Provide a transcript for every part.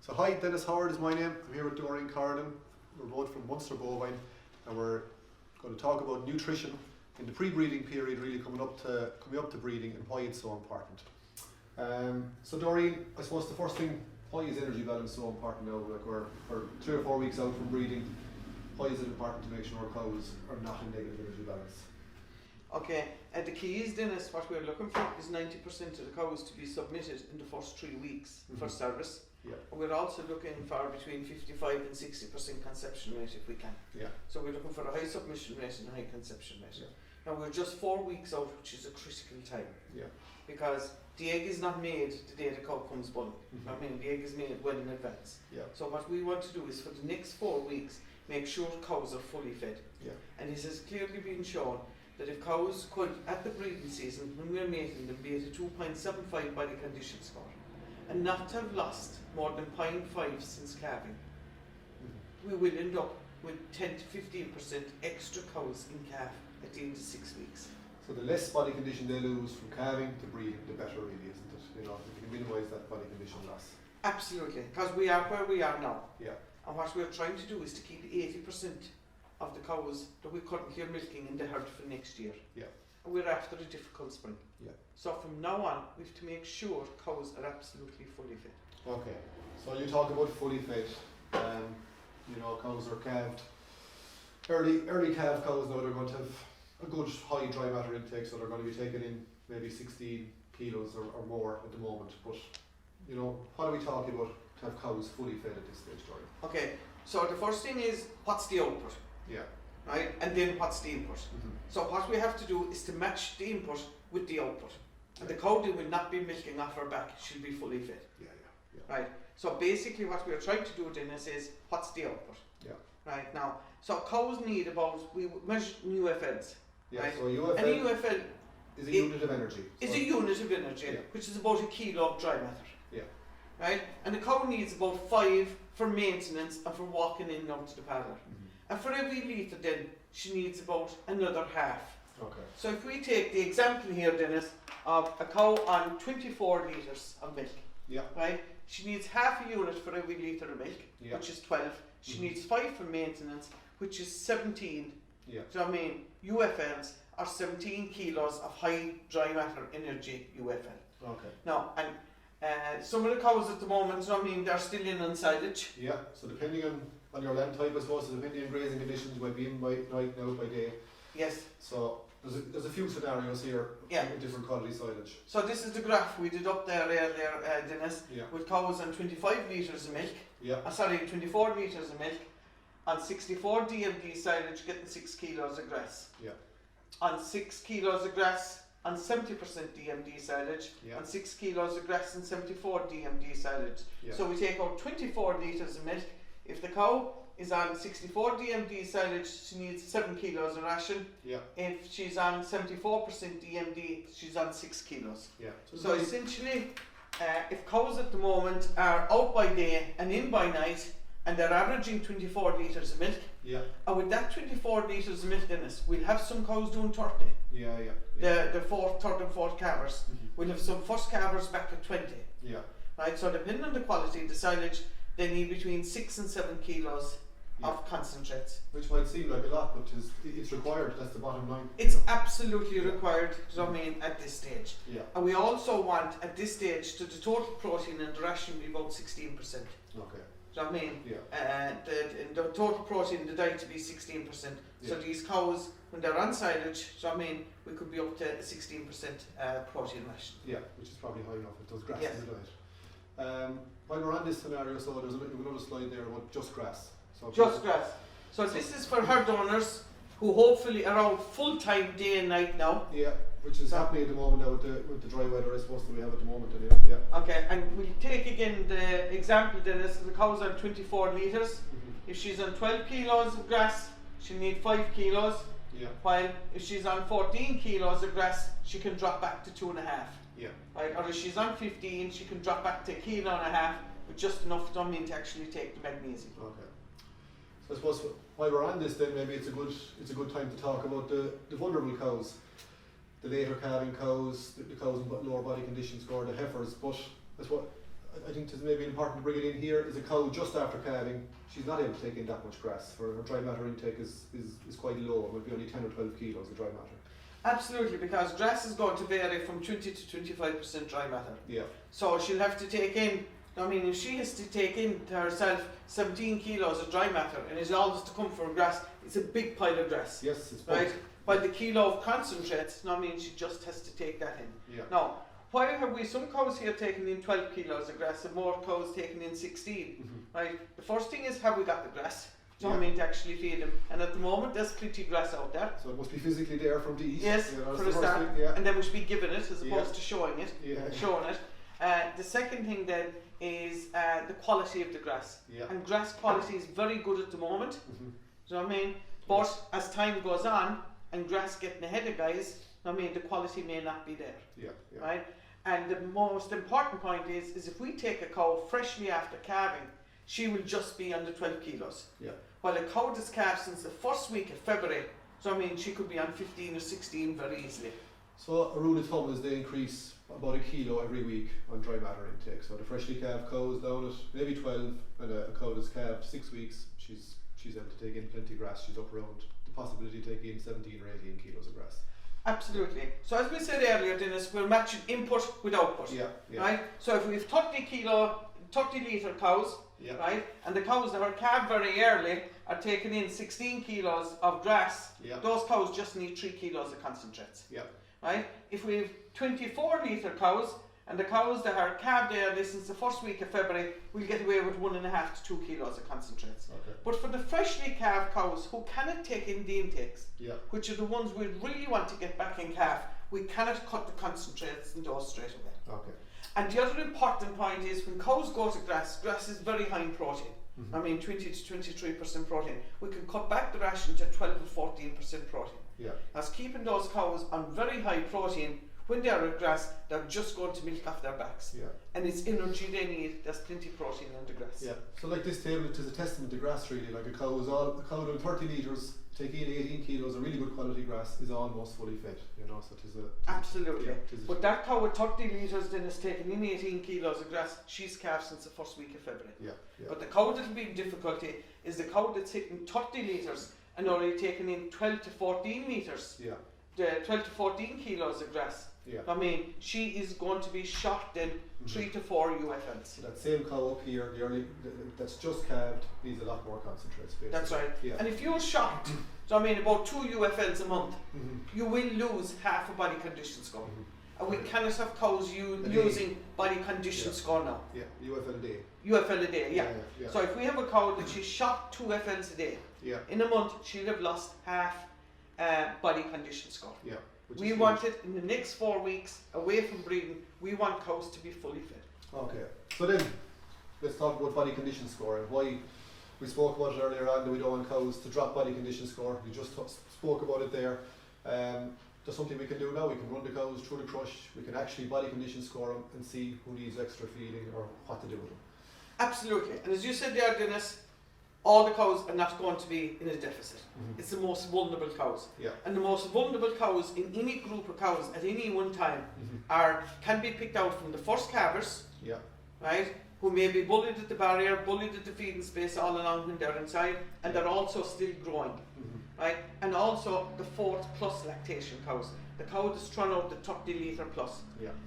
So hi, Dennis Howard is my name. I'm here with Doreen and Corridan. We're both from Munster Bovine, and we're going to talk about nutrition in the pre-breeding period, really coming up to breeding, and why it's so important. So Doreen, I suppose the first thing, why is energy balance so important now? Like we're 3 or 4 weeks out from breeding. Why is it important to make sure cows are not in negative energy balance? Okay, and the key is, Dennis, what we're looking for is 90% of the cows to be submitted in the first 3 weeks for service. Yeah. And we're also looking for between 55 and 60% conception rate if we can. Yeah. So we're looking for a high submission rate and a high conception rate. Yeah. Now we're just 4 weeks out, which is a critical time. Yeah. Because the egg is not made the day the cow comes born. I mean, the egg is made well in advance. Yeah. So what we want to do is for the next 4 weeks, make sure cows are fully fed. Yeah. And it has clearly been shown that if cows could, at the breeding season, when we're mating them, be at a 2.75 body condition score, and not to have lost more than 0.5 since calving, we will end up with 10 to 15% extra cows in calf at the end of 6 weeks. So the less body condition they lose from calving to breeding, the better really, isn't it? You know, if you can minimise that body condition loss. Absolutely, because we are where we are now. Yeah. And what we're trying to do is to keep 80% of the cows that we currently are milking in the herd for next year. Yeah. And we're after a difficult spring. Yeah. So from now on, we have to make sure cows are absolutely fully fed. Okay. So you talk about fully fed. You know, cows are calved. Early calf cows now, they're going to have a good high dry matter intake, so they're going to be taking in maybe 16 kilos or more at the moment. But you know, what are we talking about to have cows fully fed at this stage, Doreen? Okay. So the first thing is, what's the output? Yeah. Right? And then what's the input? So what we have to do is to match the input with the output. And the cow will not be milking off her back, she'll be fully fed. Yeah. Right? So basically what we're trying to do, Dennis, is what's the output? Yeah. Right now, so cows need about, we measure UFLs. Yeah, right? so UFL, and a UFL is a unit of energy. Is a unit of energy, which is about 1 kilo of dry matter. Yeah. Right? And the cow needs about 5 for maintenance and for walking in and out to the paddock. And for every litre then, she needs about another half. Okay. So if we take the example here, Dennis, of a cow on 24 litres of milk, right? She needs half a unit for every litre of milk, which is 12. She needs 5 for maintenance, which is 17. Yeah. So I mean, UFLs are 17 kilos of high dry matter energy UFL. Okay. Now, and some of the cows at the moment, I mean, they're still in on silage. Yeah, so depending on your land type, I suppose, so depending on grazing conditions, you might be in by night, out by day. Yes. So there's a few scenarios here with different quality silage. So this is the graph we did up there earlier, Dennis, with cows on 25 litres of milk. Yeah. 24 litres of milk, on 64 DMD silage getting 6 kilos of grass. Yeah. On 6 kilos of grass on 70% DMD silage, and 6 kilos of grass and 74 DMD silage. Yeah. So we take out 24 litres of milk. If the cow is on 64 DMD silage, she needs 7 kilos of ration. Yeah. If she's on 74% DMD, she's on 6 kilos. Yeah. So essentially, if cows at the moment are out by day and in by night, and they're averaging 24 litres of milk, and with that 24 litres of milk, Dennis, we'll have some cows doing 30. The fourth, third and fourth calvers. We'll have some first calvers back at 20. Yeah. Right, so depending on the quality of the silage, they need between 6 and 7 kilos of concentrates. Which might seem like a lot, but it's required, that's the bottom line. It's absolutely required, I mean, at this stage. Yeah. And we also want, at this stage, to the total protein in the ration be about 16%. Okay. Do you know what I mean? The total protein in the diet to be 16%. So these cows, when they're on silage, do you know what I mean, we could be up to 16% protein ration. Yeah, which is probably high enough with those grasses in the diet. While we're on this scenario, so there's another slide there about just grass. So just grass. So this is for herd owners who hopefully are out full time day and night now. Yeah, which is happening at the moment now with the dry weather, I suppose, that we have at the moment. Okay, and we'll take again the example, Dennis. The cows are 24 litres. If she's on 12 kilos of grass, she'll need 5 kilos. Yeah. While if she's on 14 kilos of grass, she can drop back to 2.5. Yeah. Right? Or if she's on 15, she can drop back to 1.5 kilos with just enough to actually take the magnesium. Okay. So I suppose while we're on this, then maybe it's a good time to talk about the vulnerable cows, the later calving cows, the cows in lower body condition score, the heifers. But that's what I think it's maybe important to bring it in here, is a cow just after calving, she's not able to take in that much grass. For her dry matter intake is quite low, it will be only 10 or 12 kilos of dry matter. Absolutely, because grass is going to vary from 20 to 25% dry matter. Yeah. So she'll have to take in, I mean, if she has to take in to herself 17 kilos of dry matter and it's all just to come from grass, it's a big pile of grass. Yes, it's right. While the kilo of concentrate, I mean, she just has to take that in. Yeah. Now, why have we some cows here taking in 12 kilos of grass and more cows taking in 16? Right. The first thing is, have we got the grass? Do you know what I mean, to actually feed them? And at the moment, there's plenty of grass out there. So it must be physically there from the east. Yes, for a start. And then we should be giving it as opposed to showing it. Showing it. The second thing then is the quality of the grass. And grass quality is very good at the moment. Do you know what I mean? But as time goes on and grass getting ahead of guys, I mean, the quality may not be there. Right? And the most important point is if we take a cow freshly after calving, she will just be under 12 kilos. While a cow that's calved since the first week of February, so I mean, she could be on 15 or 16 very easily. So a rule of thumb is they increase about a kilo every week on dry matter intake. So the freshly calved cow is down at maybe 12, and a cow that's calved 6 weeks, she's able to take in plenty of grass. She's up around the possibility of taking in 17 or 18 kilos of grass. Absolutely. So as we said earlier, Dennis, we're matching input with output. Right? So if we have 30 litre cows, right, and the cows that are calved very early are taking in 16 kilos of grass, those cows just need 3 kilos of concentrates. Right? If we have 24 litre cows, and the cows that are calved early since the first week of February, we'll get away with 1.5 to 2 kilos of concentrates. But for the freshly calved cows who cannot take in the intakes, which are the ones we really want to get back in calf, we cannot cut the concentrates in those straight away. And the other important point is when cows go to grass, grass is very high in protein. I mean 20 to 23% protein. We can cut back the ration to 12 to 14% protein. As keeping those cows on very high protein, when they are at grass, they're just going to milk off their backs. And it's energy they need, there's plenty of protein in the grass. So like this table, it is a testament to grass really. Like a cow doing 30 litres, taking in 18 kilos of really good quality grass is almost fully fed, you know, so it is absolutely. But that cow with 30 litres then is taking in 18 kilos of grass, she's calved since the first week of February. But the cow that'll be in difficulty is the cow that's hitting 30 litres and only taking in 12 to 14 litres. The 12 to 14 kilos of grass. I mean, she is going to be shot then 3 to 4 UFLs. So that same cow up here, that's just calved, needs a lot more concentrates. Basically. That's right. And if you're shocked, so I mean about 2 UFLs a month, you will lose half a body condition score. And we cannot have cows using body condition score now. UFL a day. UFL a day, So if we have a cow that she's shot 2 FLs a day, in a month she'll have lost half body condition score. We want it in the next 4 weeks away from breeding. We want cows to be fully fed. Okay, so then let's talk about body condition score and why we spoke about it earlier on that we don't want cows to drop body condition score. You just spoke about it there. There's something we can do now. We can run the cows through the crush. We can actually body condition score them and see who needs extra feeding or what to do with them. Absolutely, and as you said there, Dennis, all the cows are not going to be in a deficit. It's the most vulnerable cows. And the most vulnerable cows in any group of cows at any one time can be picked out from the first calvers, right, who may be bullied at the barrier, bullied at the feeding space all along when they're inside, and they're also still growing, right, and also the 4th plus lactation cows. The cow that's thrown out the 30 litre plus.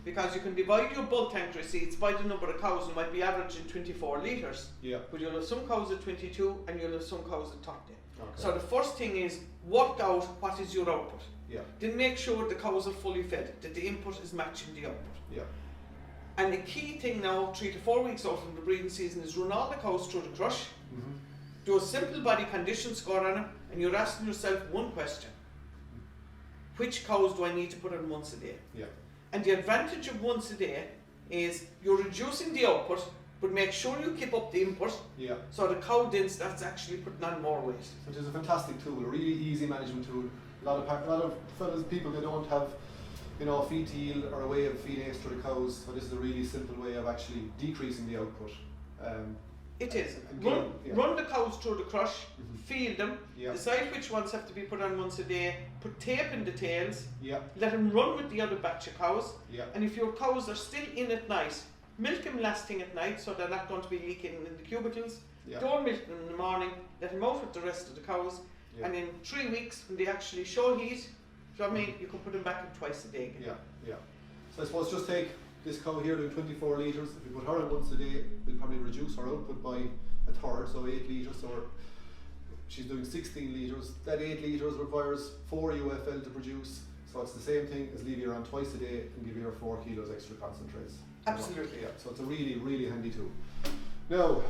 Because you can divide your bull tank receipts by the number of cows who might be averaging 24 litres. But you'll have some cows at 22 and you'll have some cows at 30. So the first thing is work out what is your output. Then make sure the cows are fully fed, that the input is matching the output. And the key thing now, 3 to 4 weeks out from the breeding season, is run all the cows through the crush, do a simple body condition score on them, and you're asking yourself one question. Which cows do I need to put on once a day? And the advantage of once a day is you're reducing the output, but make sure you keep up the input. So the cow then starts actually putting on more weight. Which is a fantastic tool, a really easy management tool. A lot of people, they don't have, you know, a feed teal or a way of feeding extra to cows. So this is a really simple way of actually decreasing the output. It is. Run the cows through the crush, feed them, decide which ones have to be put on once a day, put tape in the tails, let them run with the other batch of cows, and if your cows are still in at night, milk them last thing at night so they're not going to be leaking in the cubicles. Yeah. Don't milk them in the morning, let them out with the rest of the cows, Yeah. and in 3 weeks when they actually show heat, do you know what I mean, you can put them back in twice a day again. Yeah, yeah. So I suppose just take this cow here doing 24 litres. If we put her in once a day, we'll probably reduce her output by a third, so 8 litres. So she's doing 16 litres. That 8 litres requires 4 UFL to produce. So it's the same thing as leaving her on twice a day and giving her 4 kilos extra concentrates. Absolutely. Yeah, so it's a really, really handy tool. Now,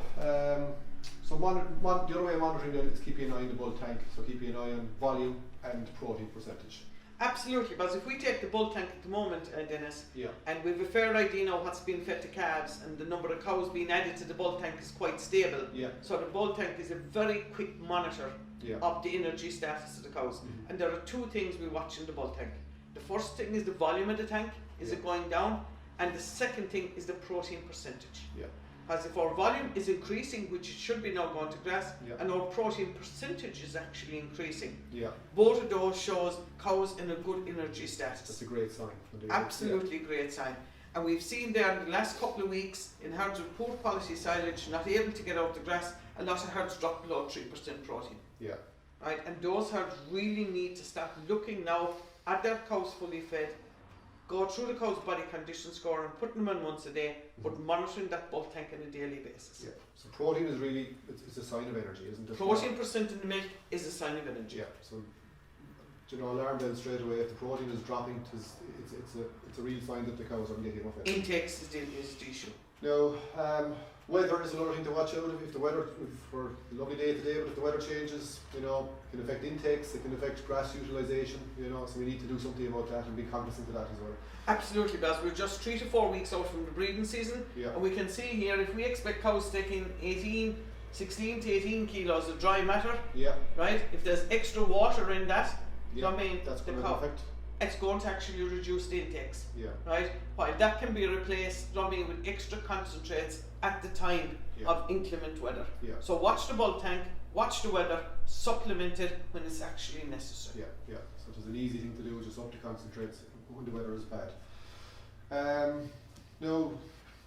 so the other way of monitoring that is keeping an eye on the bull tank. So keeping an eye on volume and protein percentage. Absolutely, because if we take the bull tank at the moment, Dennis, Yeah. and we've a fair idea now what's being fed to calves, and the number of cows being added to the bull tank is quite stable. Yeah. So the bull tank is a very quick monitor Yeah. of the energy status of the cows. Mhm. And there are two things we watch in the bull tank. The first thing is the volume of the tank, is it going down? And the second thing is the protein percentage. Yeah. Because if our volume is increasing, which it should be now going to grass, Yeah. and our protein percentage is actually increasing, Yeah. both of those shows cows in a good energy That's status. a great sign. Absolutely great sign. And we've seen there in the last couple of weeks in herds with poor quality silage, not able to get out the grass, a lot of herds drop below 3% protein. Yeah. Right? And those herds really need to start looking now at their cows fully fed, go through the cow's body condition score and putting them in once a day, but monitoring that bull tank on a daily basis. Yeah. So protein is really it's a sign of energy, isn't it? Protein percent in the milk is a sign of energy. Yeah. So alarm bells straight away. If the protein is dropping, it's a real sign that the cows aren't getting enough energy. Intakes is the issue. Now, weather is another thing to watch out. If we're a lovely day today, but if the weather changes, it can affect intakes, it can affect grass utilisation, so we need to do something about that and be cognizant of that as well. Absolutely, because we're just 3 to 4 weeks out from the breeding season, Yeah. and we can see here if we expect cows taking 16 to 18 kilos of dry matter, Yeah. right? If there's extra water in that, you know what I mean, That's the going to cow, affect. it's going to actually reduce the intakes, Yeah. right? While that can be replaced, you know what I mean, with extra concentrates at the time Yeah. of inclement weather. Yeah. So watch the bull tank, watch the weather, supplement it when it's actually necessary. Yeah. So it's an easy thing to do, just up to concentrates when the weather is bad. Now,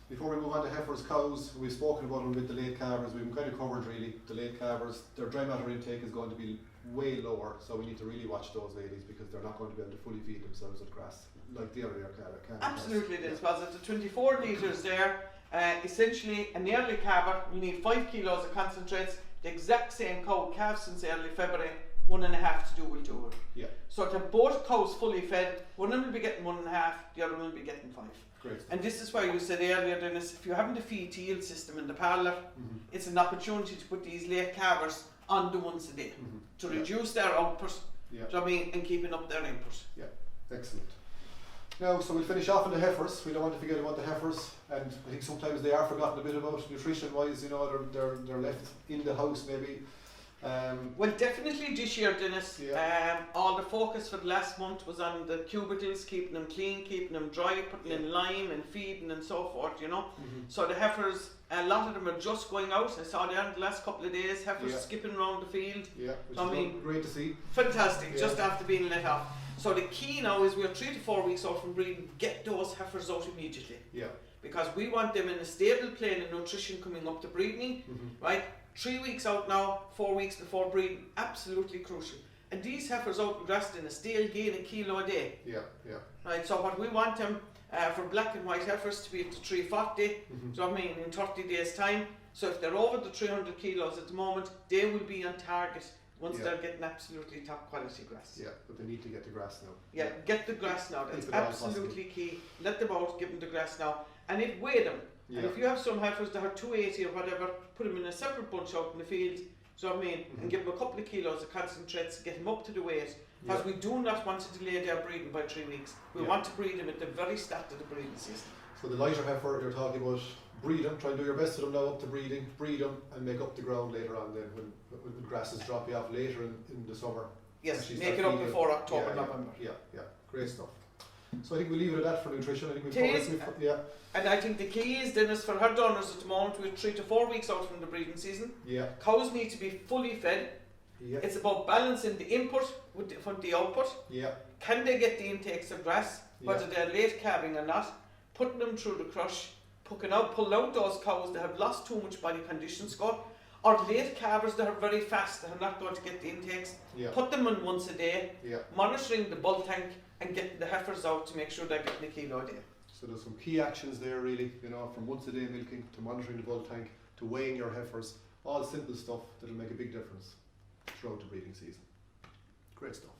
before we move on to heifers, cows, we've spoken about them with the late calvers. We've kind of covered really the late calvers. Their dry matter intake is going to be way lower, so we need to really watch those ladies because they're not going to be able to fully feed themselves with grass like the other calves. Absolutely, it is. Yeah. Because at the 24 litres there, essentially an early calver will need 5 kilos of concentrates. The exact same cow calves since early February, 1.5 to do will do it. Yeah. So to both cows fully fed, one of them will be getting 1.5, the other one will be getting 5. Great. And this is why you said earlier, Dennis, if you're having a feed to yield system in the parlour, Mhm. it's an opportunity to put these late calvers on the once a day Mhm. to Yeah. reduce their output, Yeah. do you know what I mean, and keeping up their input. Excellent. Now, so we'll finish off on the heifers. We don't want to forget about the heifers, and I think sometimes they are forgotten a bit about nutrition-wise. They're left in the house maybe. Well, definitely this year, Dennis, Yeah. all the focus for the last month was on the cubicles, keeping them clean, keeping them dry, putting in lime and feeding and so forth, Mhm. So the heifers, a lot of them are just going out. I saw them the last couple of days, heifers Yeah. skipping around the field. Yeah, which I is mean- great to see. Fantastic, Yeah. just after being let off. So the key now is we're 3 to 4 weeks out from breeding, get those heifers out immediately. Yeah. Because we want them in a stable plane of nutrition coming up to breeding. Mhm. Right, 3 weeks out now, 4 weeks before breeding, absolutely crucial. And these heifers out and grassed in a stale gain a kilo a day. Yeah. Right, so what we want them for black and white heifers to be at the 340, Mhm. so I mean in 30 days time. So if they're over the 300 kilos at the moment, they will be on target once Yeah. they're getting absolutely top quality grass. Yeah, but they need to get the grass now. Yeah, get the grass now, that's If at all absolutely key. Let them out, give them the grass now, and weigh them. Yeah. And if you have some heifers that are 280 or whatever, put them in a separate bunch out in the field, so I mean, Mhm. and give them a couple of kilos of concentrates, get them up to the weight, because Yeah. we do not want to delay their breeding by 3 weeks. We Yeah. want to breed them at the very start of the breeding season. So the lighter heifer, you're talking about breed them, try and do your best to them now up to breeding, breed them and make up the ground later on then when the grasses drop you off later in the summer. Yes, Actually make start it up feeding. before October, Yeah, November. Yeah, great stuff. So I think we'll leave it at that for nutrition. I think we've It covered is. yeah, And I think the key is, Dennis, for herd owners at the moment, we're 3 to 4 weeks out from the breeding season. yeah, Cows need to be fully fed. yeah, It's about balancing the input with the output. yeah, Can they get the intakes of grass, whether Yeah. they're late calving or not, putting them through the crush, pulling out those cows that have lost too much body condition score, or late calvers that are very fast that are not going to get the intakes. Yeah. Put them in once a day, Yeah. monitoring the bull tank and getting the heifers out to make sure they're getting a kilo a day. So there's some key actions there really, you know, from once a day milking to monitoring the bull tank to weighing your heifers, all simple stuff that'll make a big difference throughout the breeding season. Great stuff.